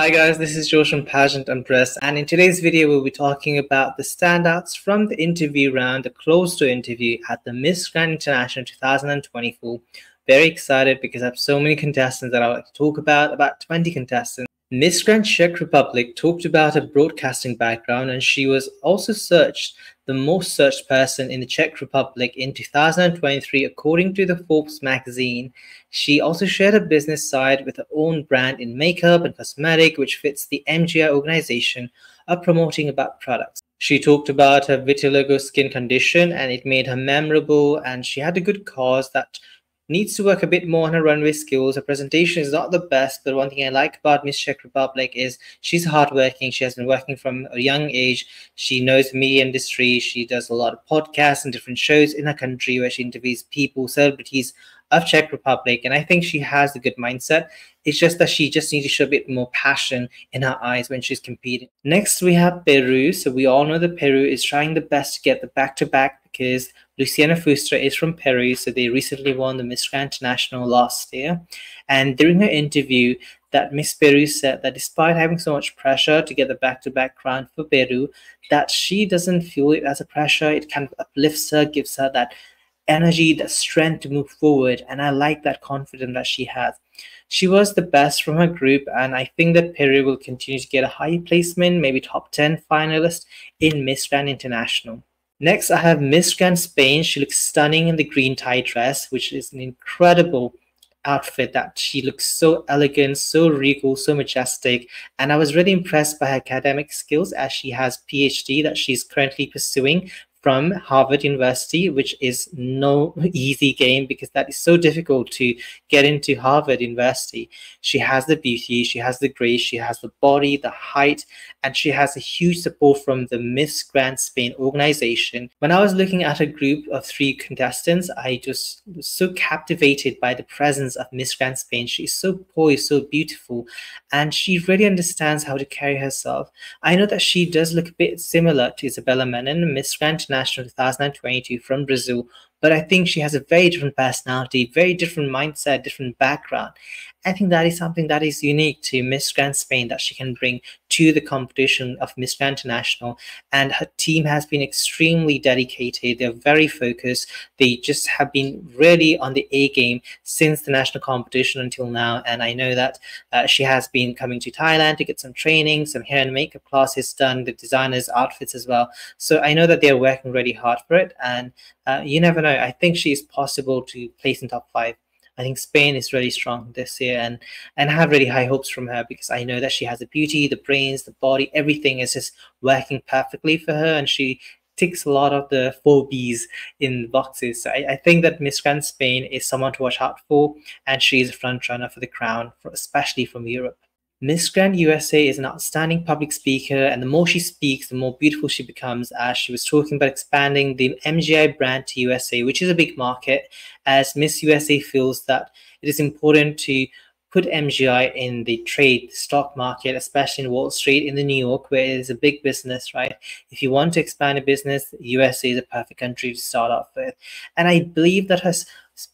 Hi guys, this is Josh from Pageant Empress, and in today's video we'll be talking about the standouts from the interview round, the closed door interview at the Miss Grand International 2024. Very excited because I have so many contestants that I would like to talk about 20 contestants. Miss Grand Czech Republic talked about her broadcasting background, and she was also the most searched person in the Czech Republic in 2023 according to the Forbes magazine. She also shared a business side with her own brand in makeup and cosmetic, which fits the MGI organization of promoting about products. She talked about her vitiligo skin condition and it made her memorable, and she had a good cause that needs to work a bit more on her runway skills. Her presentation is not the best, but one thing I like about Miss Czech Republic is she's hardworking. She has been working from a young age. She knows the media industry. She does a lot of podcasts and different shows in her country where she interviews people, celebrities of Czech Republic, and I think she has a good mindset. It's just that she just needs to show a bit more passion in her eyes when she's competing. Next, we have Peru. So we all know that Peru is trying the best to get the back-to-back because Luciana Fuster is from Peru. So they recently won the Miss Grand International last year. And during her interview, that Miss Peru said that despite having so much pressure to get the back-to-back crown for Peru, that she doesn't feel it as a pressure. It kind of uplifts her, gives her that energy, that strength to move forward, and I like that confidence that she has. She was the best from her group, and I think that Peru will continue to get a high placement, maybe top 10 finalist in Miss Grand International. Next, I have Miss Grand Spain. She looks stunning in the green tie dress, which is an incredible outfit that she looks so elegant, so regal, so majestic, and I was really impressed by her academic skills as she has PhD that she's currently pursuing from Harvard University, which is no easy game because that is so difficult to get into Harvard University. She has the beauty, she has the grace, she has the body, the height, and she has a huge support from the Miss Grand Spain organization. When I was looking at a group of 3 contestants, I just was so captivated by the presence of Miss Grand Spain. She's so poised, so beautiful, and she really understands how to carry herself. I know that she does look a bit similar to Isabella Menon, Miss Grand International 2022 from Brazil, but I think she has a very different personality, very different mindset, different background. I think that is something that is unique to Miss Grand Spain that she can bring to the competition of Miss Grand International, and her team has been extremely dedicated. They're very focused. They just have been really on the A game since the national competition until now, and I know that she has been coming to Thailand to get some training, some hair and makeup classes done, the designers' outfits as well. So I know that they're working really hard for it, and you never know. I think she is possible to place in top 5. I think Spain is really strong this year, and I have really high hopes from her because I know that she has the beauty, the brains, the body, everything is just working perfectly for her, and she ticks a lot of the 4 Bs in boxes. So I think that Miss Grand Spain is someone to watch out for, and she's a front runner for the crown, especially from Europe. Miss Grand USA is an outstanding public speaker, and the more she speaks, the more beautiful she becomes, as she was talking about expanding the MGI brand to USA, which is a big market, as Miss USA feels that it is important to put MGI in the trade stock market, especially in Wall Street, in the New York, where it is a big business, right? If you want to expand a business, USA is a perfect country to start off with. And I believe that her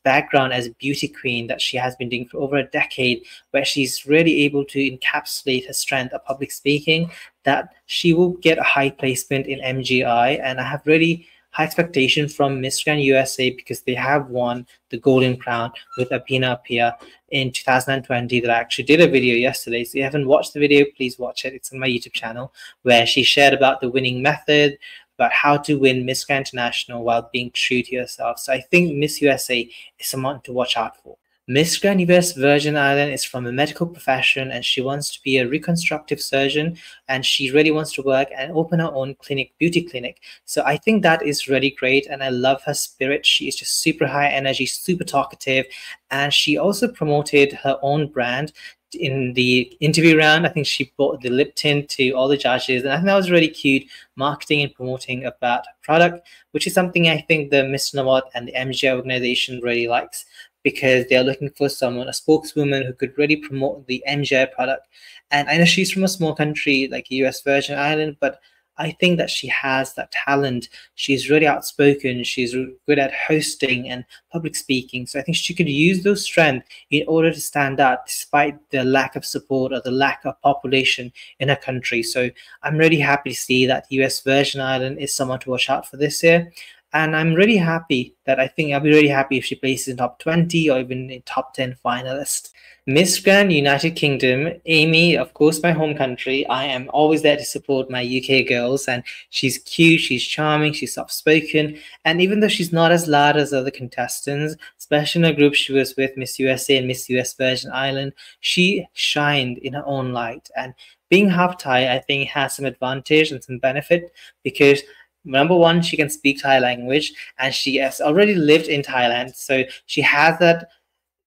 background as a beauty queen that she has been doing for over a decade, where she's really able to encapsulate her strength of public speaking, that she will get a high placement in MGI. And I have really high expectation from Miss Grand USA because they have won the Golden Crown with Apia in 2020 that I actually did a video yesterday. So if you haven't watched the video, please watch it. It's on my YouTube channel, where she shared about the winning method, about how to win Miss Grand International while being true to yourself. So I think Miss USA is someone to watch out for. Miss Grand US Virgin Island is from a medical profession, and she wants to be a reconstructive surgeon, and she really wants to work and open her own clinic, beauty clinic. So I think that is really great, and I love her spirit. She is just super high energy, super talkative, and she also promoted her own brand in the interview round. I think she bought the lip tint to all the judges, and I think that was really cute marketing and promoting about her product, which is something I think the Miss Nawat and the MGI organization really likes, because they're looking for someone, a spokeswoman who could really promote the MGI product. And I know she's from a small country like US Virgin Island, but I think that she has that talent. She's really outspoken. She's good at hosting and public speaking. So I think she could use those strengths in order to stand out despite the lack of support or the lack of population in her country. So I'm really happy to see that US Virgin Island is someone to watch out for this year. And I'm really happy that I think I'll be really happy if she places in top 20 or even in top 10 finalist. Miss Grand United Kingdom, Amy, of course, my home country. I am always there to support my UK girls, and she's cute, she's charming, she's soft-spoken, and even though she's not as loud as other contestants, especially in a group she was with, Miss USA and Miss US Virgin Island, she shined in her own light. And being half Thai, I think, has some advantage and some benefit because number one, she can speak Thai language and she has already lived in Thailand. So she has that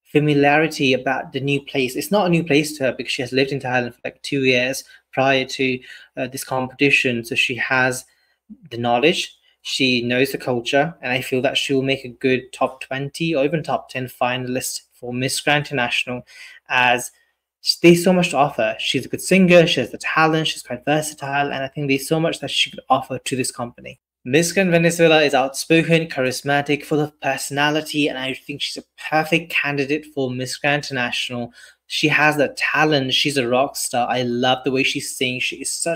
familiarity about the new place. It's not a new place to her because she has lived in Thailand for like 2 years prior to this competition. So she has the knowledge, she knows the culture, and I feel that she will make a good top 20 or even top 10 finalist for Miss Grand International, as there's so much to offer. She's a good singer, she has the talent, she's quite versatile, and I think there's so much that she could offer to this company. Miss Grand Venezuela is outspoken, charismatic, full of personality, and I think she's a perfect candidate for Miss Grand International. She has the talent, she's a rock star. I love the way she sings. She is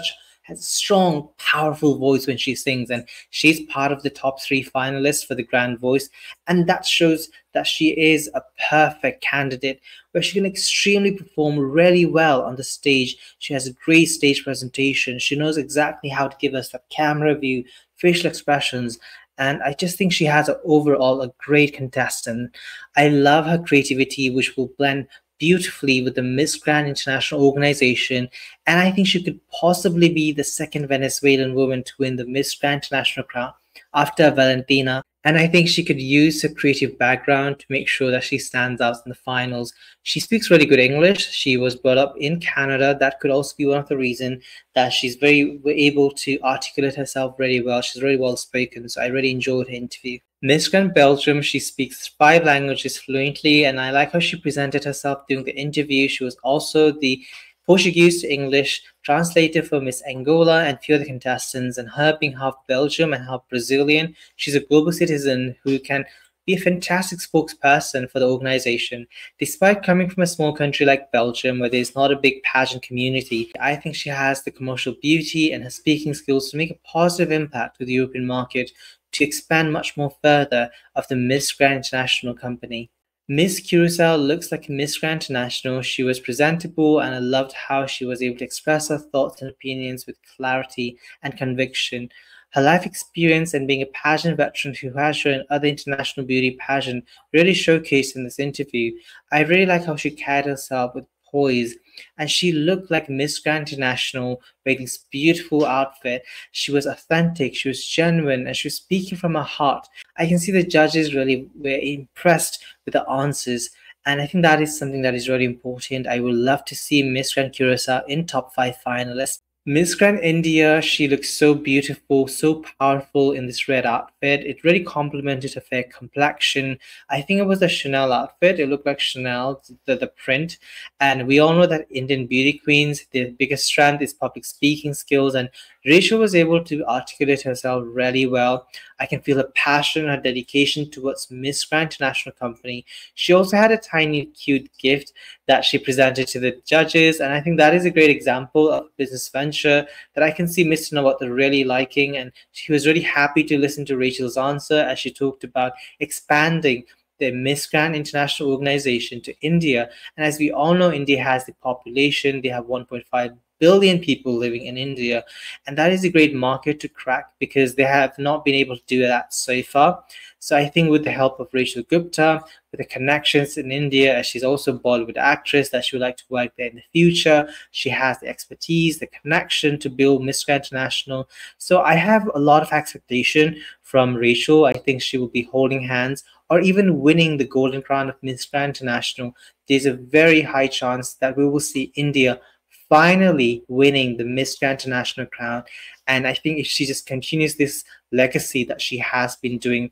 has a strong, powerful voice when she sings, and she's part of the top 3 finalists for the Grand Voice, and that shows that she is a perfect candidate where she can extremely perform really well on the stage. She has a great stage presentation. She knows exactly how to give us that camera view, facial expressions, and I just think she has overall a great contestant. I love her creativity, which will blend beautifully with the Miss Grand International organization, and I think she could possibly be the second Venezuelan woman to win the Miss Grand International crown after Valentina. And I think she could use her creative background to make sure that she stands out in the finals. She speaks really good English. She was brought up in Canada. That could also be one of the reasons that she's very able to articulate herself really well. She's really well spoken. So I really enjoyed her interview. Miss Grand Belgium, she speaks 5 languages fluently, and I like how she presented herself during the interview. She was also the Portuguese to English translator for Miss Angola and few other contestants, and her being half Belgium and half Brazilian, she's a global citizen who can be a fantastic spokesperson for the organization. Despite coming from a small country like Belgium, where there's not a big pageant community, I think she has the commercial beauty and her speaking skills to make a positive impact with the European market to expand much more further of the Miss Grand International company. Miss Curacao looks like a Miss Grand International. She was presentable, and I loved how she was able to express her thoughts and opinions with clarity and conviction. Her life experience and being a pageant veteran who has shown other international beauty pageant really showcased in this interview. I really like how she carried herself with poise, and she looked like Miss Grand International wearing this beautiful outfit. She was authentic, she was genuine, and she was speaking from her heart. I can see the judges really were impressed with the answers, and I think that is something that is really important. I would love to see Miss Grand Curacao in top 5 finalists. Miss Grand India, she looks so beautiful, so powerful in this red outfit. It really complemented her fair complexion. I think it was a Chanel outfit. It looked like Chanel, the print. And we all know that Indian beauty queens, their biggest strength is public speaking skills. And Rachel was able to articulate herself really well. I can feel her passion and her dedication towards Miss Grand International Company. She also had a tiny, cute gift that she presented to the judges, and I think that is a great example of business venture that I can see Mr. Nawat really liking, and she was really happy to listen to Rachel's answer as she talked about expanding the Miss Grand International organization to India. And as we all know, India has the population, they have 1.5 billion people living in India, and that is a great market to crack because they have not been able to do that so far. So I think with the help of Rachel Gupta, with the connections in India, as she's also a Bollywood actress, that she would like to work there in the future, she has the expertise, the connection to build Miss Grand International. So I have a lot of expectation from Rachel. I think she will be holding hands or even winning the Golden Crown of Miss Grand International. There's a very high chance that we will see India finally winning the Miss Grand International crown. And I think if she just continues this legacy that she has been doing,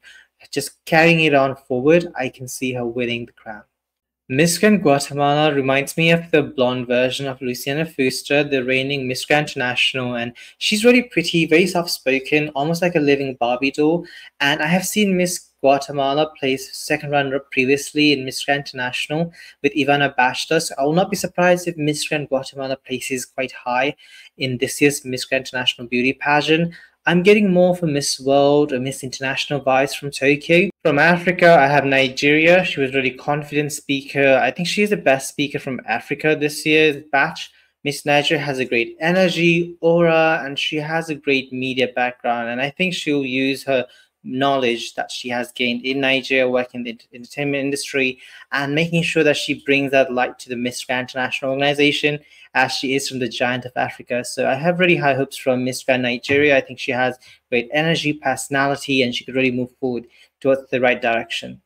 just carrying it on forward, I can see her winning the crown. Miss Grand Guatemala reminds me of the blonde version of Luciana Fuster, the reigning Miss Grand International, and she's really pretty, very soft-spoken, almost like a living Barbie doll. And I have seen Miss Guatemala place second runner-up previously in Miss Grand International with Ivana Bashta, so I will not be surprised if Miss Grand Guatemala places quite high in this year's Miss Grand International Beauty Pageant. I'm getting more for Miss World or Miss International vibes from Tokyo. From Africa, I have Nigeria. She was a really confident speaker. I think she's the best speaker from Africa this year's batch. Miss Nigeria has a great energy, aura, and she has a great media background. And I think she'll use her knowledge that she has gained in Nigeria, working in the entertainment industry, and making sure that she brings that light to the Miss Grand International organization, as she is from the giant of Africa. So I have really high hopes from Miss Grand Nigeria. I think she has great energy, personality, and she could really move forward towards the right direction.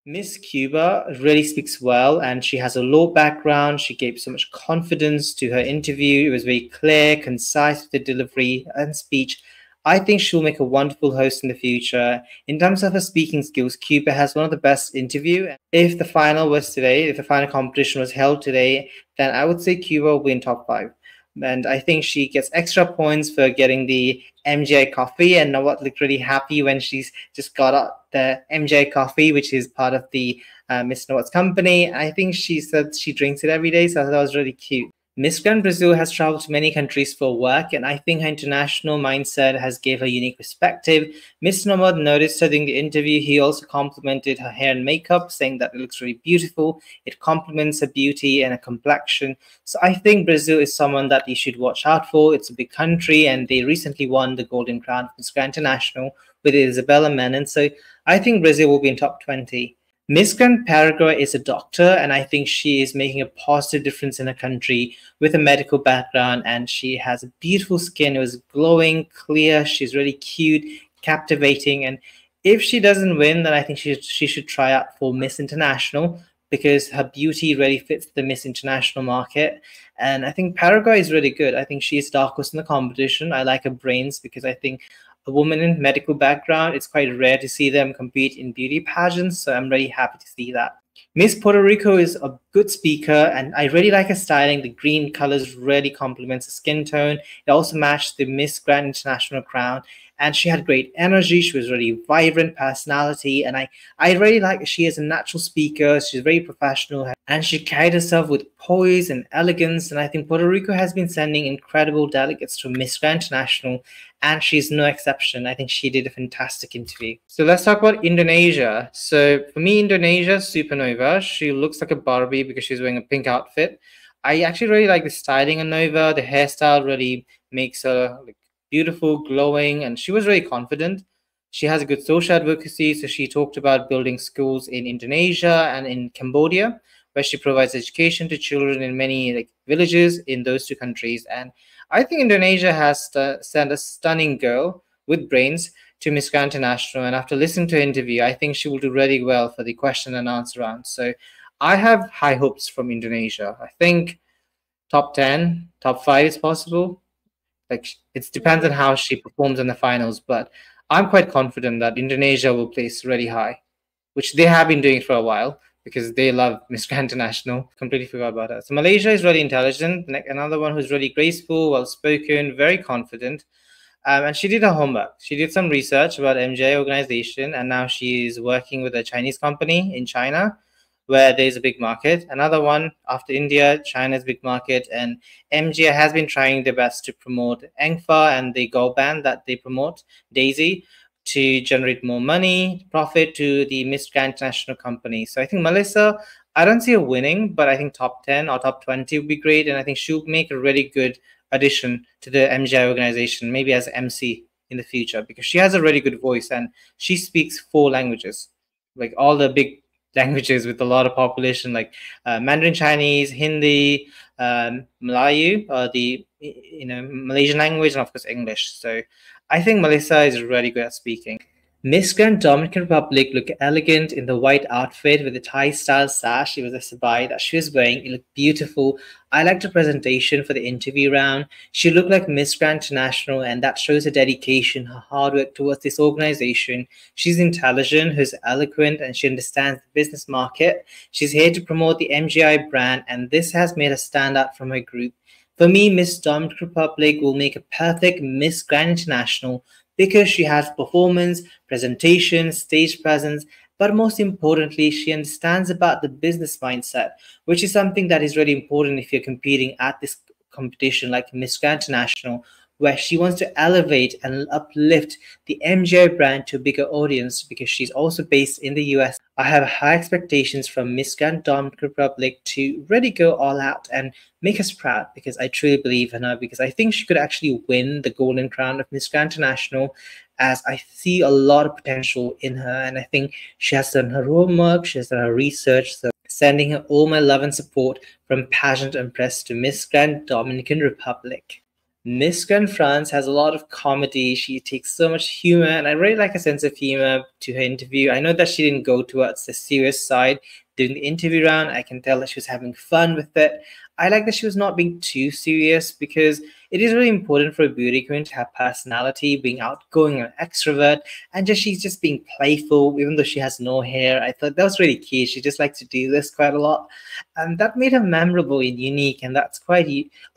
Miss Cuba really speaks well, and she has a law background. She gave so much confidence to her interview. It was very clear, concise with the delivery and speech. I think she'll make a wonderful host in the future. In terms of her speaking skills, Cuba has one of the best interview. If the final was today, if the final competition was held today, then I would say Cuba will win top 5. And I think she gets extra points for getting the MJ coffee, and I was like really happy when she's just got out the MJ coffee, which is part of the Miss Noah's company. I think she said she drinks it every day, so that was really cute. Miss Grand Brazil has traveled to many countries for work, and I think her international mindset has gave her a unique perspective. Miss Nomad noticed her during the interview. He also complimented her hair and makeup, saying that it looks really beautiful. It complements her beauty and her complexion. So I think Brazil is someone that you should watch out for. It's a big country, and they recently won the Golden Crown of Miss Grand International with Isabella Menon. So I think Brazil will be in top 20. Miss Grand Paraguay is a doctor, and I think she is making a positive difference in her country with a medical background, and she has a beautiful skin. It was glowing, clear. She's really cute, captivating, and if she doesn't win, then I think she should try out for Miss International, because her beauty really fits the Miss International market. And I think Paraguay is really good. I think she is dark horse in the competition. I like her brains, because I think a woman in medical background, it's quite rare to see them compete in beauty pageants, so I'm really happy to see that. Miss Puerto Rico is a good speaker, and I really like her styling. The green colors really complements the skin tone. It also matched the Miss Grand International crown, and she had great energy. She was really vibrant personality, and I really like she is a natural speaker. She's very professional, and she carried herself with poise and elegance, and I think Puerto Rico has been sending incredible delegates to Miss Grand International, and she's no exception. I think she did a fantastic interview. So let's talk about Indonesia. So for me, Indonesia, Supernova. She looks like a Barbie because she's wearing a pink outfit. I actually really like the styling of Nova. The hairstyle really makes her like beautiful, glowing, and she was really confident. She has a good social advocacy, so she talked about building schools in Indonesia and in Cambodia, where she provides education to children in many villages in those two countries. And I think Indonesia has sent a stunning girl with brains to Miss Grand International, and after listening to her interview, I think she will do really well for the question and answer round. So I have high hopes from Indonesia. I think top 10, top 5 is possible. It depends on how she performs in the finals, but I'm quite confident that Indonesia will place really high, which they have been doing for a while because they love Miss Grand International. Completely forgot about her. So Malaysia is really intelligent. Another one who's really graceful, well-spoken, very confident. And she did her homework. She did some research about MJ organization, and now she's working with a Chinese company in China, where there's a big market. Another one after India, China's big market, and MJ has been trying their best to promote Engfa and the girl band that they promote, Daisy, to generate more money, profit to the Miss Grand International company. So I think Melissa, I don't see her winning, but I think top 10 or top 20 would be great, and I think she'll make a really good addition to the MJ organization, maybe as MC in the future, because she has a really good voice and she speaks 4 languages, like all the big languages with a lot of population, like Mandarin Chinese, Hindi, Malayu, the Malaysian language, and of course English. So I think Melissa is really good at speaking. Miss Grand Dominican Republic looked elegant in the white outfit with the Thai style sash. It was a sabai that she was wearing. It looked beautiful. I liked her presentation for the interview round. She looked like Miss Grand International, and that shows her dedication, her hard work towards this organization. She's intelligent, who's eloquent, and she understands the business market. She's here to promote the MGI brand, and this has made her stand out from her group. For me, Miss Dominican Republic will make a perfect Miss Grand International because she has performance, presentation, stage presence, but most importantly, she understands about the business mindset, which is something that is really important if you're competing at this competition like Miss Grand International, where she wants to elevate and uplift the MGI brand to a bigger audience because she's also based in the US. I have high expectations from Miss Grand Dominican Republic to really go all out and make us proud because I truly believe in her, because I think she could actually win the Golden Crown of Miss Grand International, as I see a lot of potential in her, and I think she has done her homework, she has done her research. So sending her all my love and support from Pageant Empress to Miss Grand Dominican Republic. Miss Grand France has a lot of comedy. She takes so much humor, and I really like a sense of humor to her interview. I know that she didn't go towards the serious side during the interview round. I can tell that she was having fun with it. I like that she was not being too serious, because it is really important for a beauty queen to have personality, being outgoing and extrovert, and she's just being playful, even though she has no hair. I thought that was really cute. She just likes to do this quite a lot, and that made her memorable and unique, and that's quite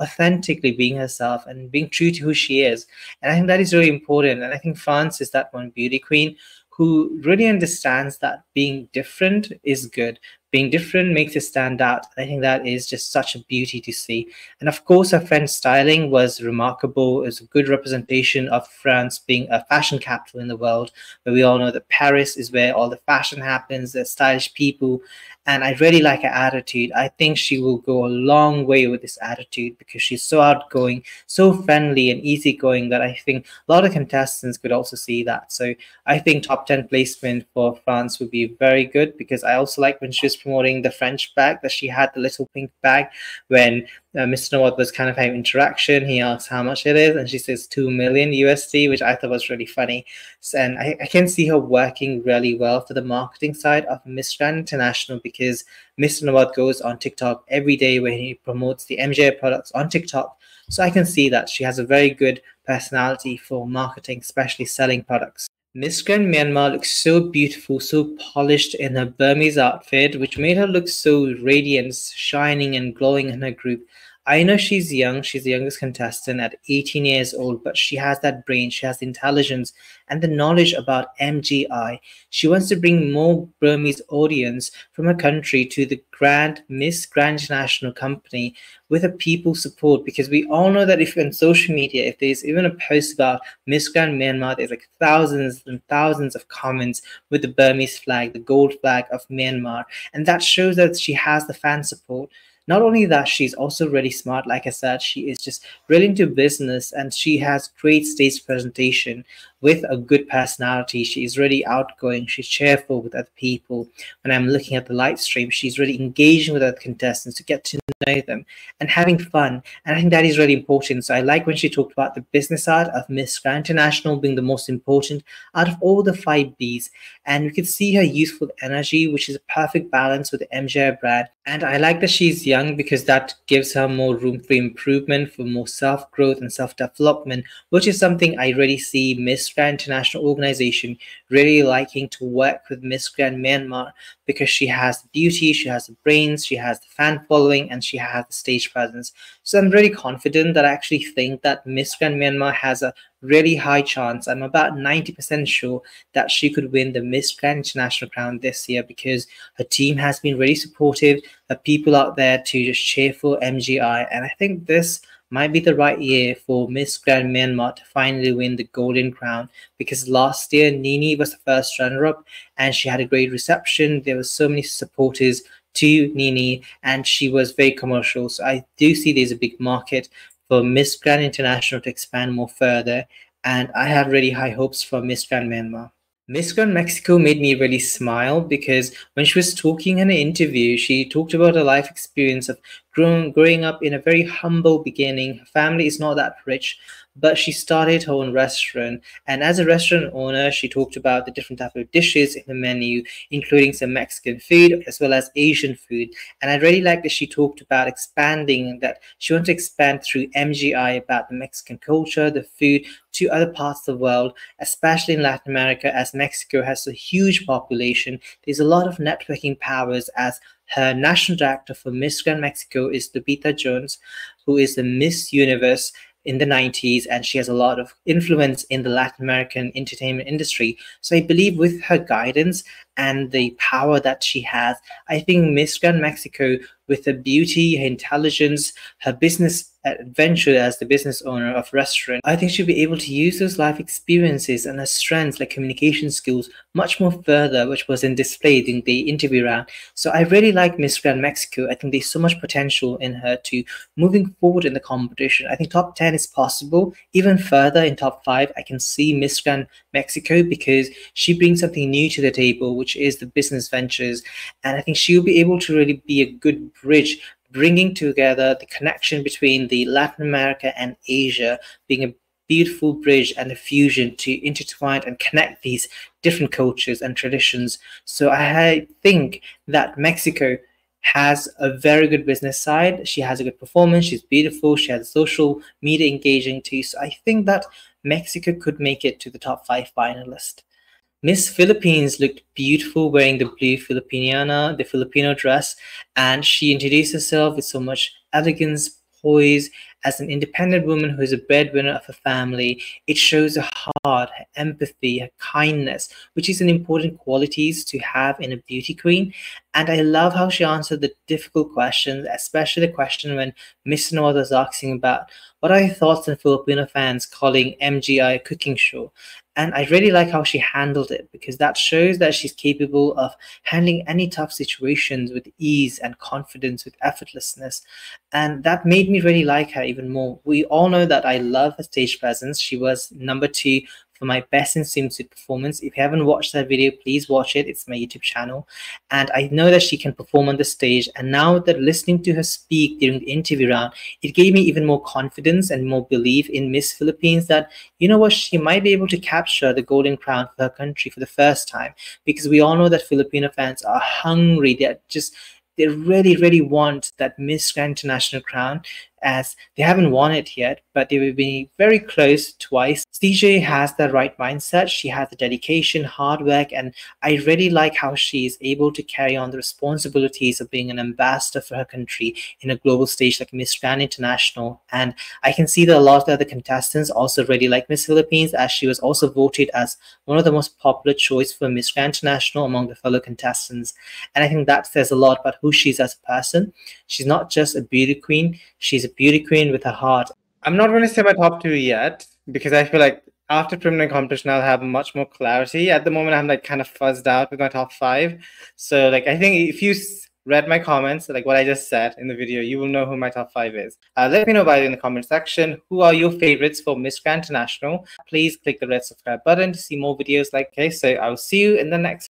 authentically being herself and being true to who she is. And I think that is really important, and I think France is that one beauty queen who really understands that being different is good. Being different makes it stand out. I think that is just such a beauty to see. And of course, her friend's styling was remarkable. It was a good representation of France being a fashion capital in the world, where we all know that Paris is where all the fashion happens, the stylish people. And I really like her attitude. I think she will go a long way with this attitude because she's so outgoing, so friendly and easygoing that I think a lot of contestants could also see that. So I think top 10 placement for France would be very good, because I also like when she was promoting the French bag, that she had the little pink bag when Mr. Nawad was kind of having interaction. He asked how much it is, and she says 2 million USD, which I thought was really funny. So, and I can see her working really well for the marketing side of Miss Grand International, because Mr. Nawad goes on TikTok every day where he promotes the MJ products on TikTok. So I can see that she has a very good personality for marketing, especially selling products. Miss Grand Myanmar looks so beautiful, so polished in her Burmese outfit, which made her look so radiant, shining and glowing in her group. I know she's young, she's the youngest contestant at 18 years old, but she has that brain, she has the intelligence and the knowledge about MGI. She wants to bring more Burmese audience from her country to the Miss Grand International company with a people support, because we all know that if on social media, if there's even a post about Miss Grand Myanmar, there's like thousands and thousands of comments with the Burmese flag, the gold flag of Myanmar, and that shows that she has the fan support. Not only that, she's also really smart. Like I said, she is just really into business, and she has great stage presentation with a good personality. She is really outgoing. She's cheerful with other people. When I'm looking at the live stream, she's really engaging with other contestants to get to know them and having fun. And I think that is really important. So I like when she talked about the business side of Miss Grand International being the most important out of all the 5 Bs. And we could see her youthful energy, which is a perfect balance with the MJ brand. And I like that she's young, because that gives her more room for improvement, for more self-growth and self-development, which is something I really see Miss Grand International organization really liking to work with Miss Grand Myanmar, because she has the beauty, she has the brains, she has the fan following, and she has the stage presence. So I'm really confident that I actually think that Miss Grand Myanmar has a really high chance. I'm about 90% sure that she could win the Miss Grand International crown this year, because her team has been really supportive, the people out there to just cheer for MGI, and I think this might be the right year for Miss Grand Myanmar to finally win the golden crown, because last year Nini was the first runner-up and she had a great reception. There were so many supporters to Nini and she was very commercial. So I do see there's a big market for Miss Grand International to expand more further, and I have really high hopes for Miss Grand Myanmar. Miss Grand Mexico made me really smile, because when she was talking in an interview, she talked about her life experience of growing up in a very humble beginning. Her family is not that rich, but she started her own restaurant. And as a restaurant owner, she talked about the different type of dishes in the menu, including some Mexican food as well as Asian food. And I really like that she talked about expanding, that she wants to expand through MGI about the Mexican culture, the food, to other parts of the world, especially in Latin America, as Mexico has a huge population. There's a lot of networking powers, as her national director for Miss Grand Mexico is Lupita Jones, who is the Miss Universe in the 90s, and she has a lot of influence in the Latin American entertainment industry. So I believe with her guidance and the power that she has, I think Miss Grand Mexico, with her beauty, her intelligence, her business adventure as the business owner of restaurant, I think she'll be able to use those life experiences and her strengths like communication skills much more further, which was in displayed in the interview round. So I really like Miss Grand Mexico. I think there's so much potential in her to moving forward in the competition. I think top 10 is possible. Even further in top 5, I can see Miss Grand Mexico, because she brings something new to the table, which is the business ventures. And I think she'll be able to really be a good bridge, bringing together the connection between the Latin America and Asia, being a beautiful bridge and a fusion to intertwine and connect these different cultures and traditions. So I think that Mexico has a very good business side. She has a good performance. She's beautiful. She has social media engaging too. So I think that Mexico could make it to the top 5 finalists. Miss Philippines looked beautiful wearing the blue Filipiniana, the Filipino dress, and she introduced herself with so much elegance, poise, as an independent woman who is a breadwinner of her family. It shows her heart, her empathy, her kindness, which is an important qualities to have in a beauty queen. And I love how she answered the difficult questions, especially the question when Miss North was asking about what are your thoughts on Filipino fans calling MGI a cooking show. And I really like how she handled it, because that shows that she's capable of handling any tough situations with ease and confidence, with effortlessness. And that made me really like her even more. We all know that I love her stage presence. She was number 2 for my best in swimsuit performance. If you haven't watched that video, please watch it. It's my YouTube channel. And I know that she can perform on the stage. And now that listening to her speak during the interview round, it gave me even more confidence and more belief in Miss Philippines, that, you know what, she might be able to capture the golden crown for her country for the first time. Because we all know that Filipino fans are hungry. They really want that Miss Grand International crown, as they haven't won it yet, but they will be very close twice. CJ has the right mindset. She has the dedication, hard work, and I really like how she is able to carry on the responsibilities of being an ambassador for her country in a global stage like Miss Grand International. And I can see that a lot of the other contestants also really like Miss Philippines, as she was also voted as one of the most popular choice for Miss Grand International among the fellow contestants. And I think that says a lot about who she is as a person. She's not just a beauty queen, she's a beauty queen with a heart. I'm not going to say my top 2 yet, because I feel like after preliminary competition I'll have much more clarity. At the moment I'm like kind of fuzzed out with my top 5. So like I think if you read my comments, like what I just said in the video, you will know who my top 5 is. Let me know by in the comment section, who are your favorites for Miss Grand International. Please click the red subscribe button to see more videos like this. So I'll see you in the next